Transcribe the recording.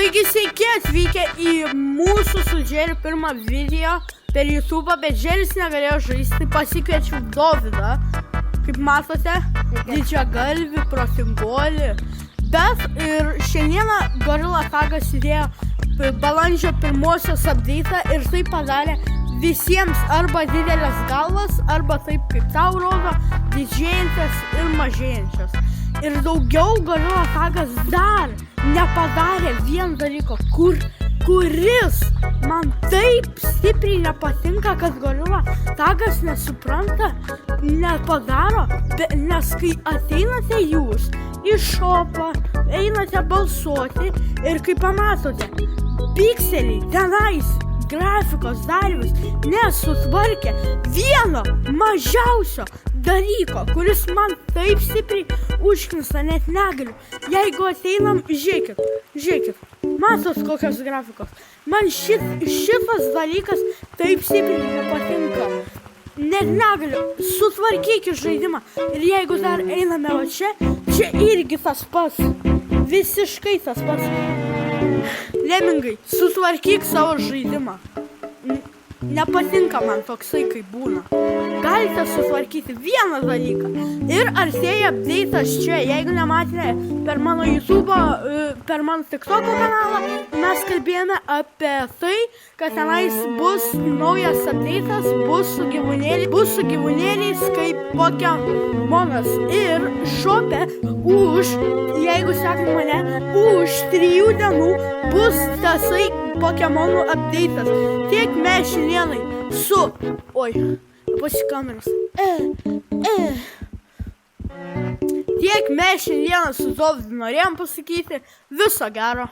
Taigi sveiki atvykę į mūsų su Džeriu pirmą video per YouTube, bet Džeris negalėjo žaisti, pasikviečiau Dovydą, kaip matote, didžiagalvį, protingolį. Bet ir šiandieną Gorilla Tagas įdėjo balandžio 1-osios update'ą ir tai padarė visiems arba didelės galvas, arba taip kaip tau rodo, didžėjančias ir mažėjančias. Ir daugiau Gorilla Tagas dar nepadarė vien dalyko, kuris man taip stipriai nepatinka, kad Gorilla Tagas nesupranta, nepadaro, nes kai ateinate jūs į shopą, einate balsuoti ir kai pamatote, pikseliai tenais grafikos darius nesutvarkė vieno mažiausio dalyko, kuris man taip stipriai užknisa, net negaliu. Jeigu ateinam, žiūrėkit, matot kokios grafikos. Man šitas dalykas taip stipriai nepatinka. Net negaliu, sutvarkykit žaidimą. Ir jeigu dar einame va čia irgi tas pats. Visiškai tas pats. Lemingai, sutvarkyk savo žaidimą. Nepatinka man toksai, kaip būna. Galite sutvarkyti vieną dalyką. Ir artėja update'as čia. Jeigu nematėte per mano YouTube, per mano TikTok'o kanalą, mes kalbėjome apie tai, kad tenais bus naujas update'as, bus su gyvūnėliais kaip Pokemonas. Ir šope jeigu sekat mane, už 3 dienų bus tasai Pokemonų update'as. Tiek mes šiandienai su... pasikameros. Tiek mes šiandieną su Dovydu norėjom pasakyti. Viso gero.